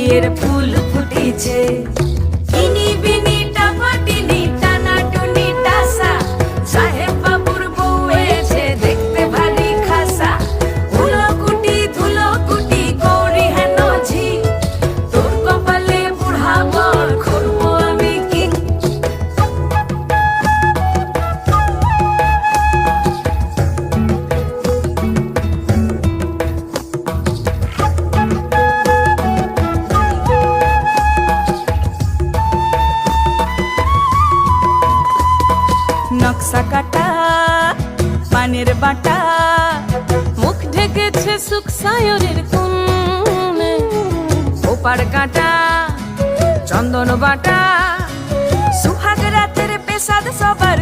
বিয়ের ফুল ফুটেছে। ইনি বিনি টাপাটিনি টানা টুনি টাসা, সাহেব বাবুর বউ হয়েছে দেখতে ভারী খাসা। ধুলো কুটি গৌরী হেন ঝি, তোর কপালে বুড়া বর করবো আমি কি। নকশা কাটা পানের বাটা, মুখ ঢেকেছে সুখ সায়রের কোণে। ওপার কাটা চন্দন বাটা, সুহাগ রাতের পেশাদ সবার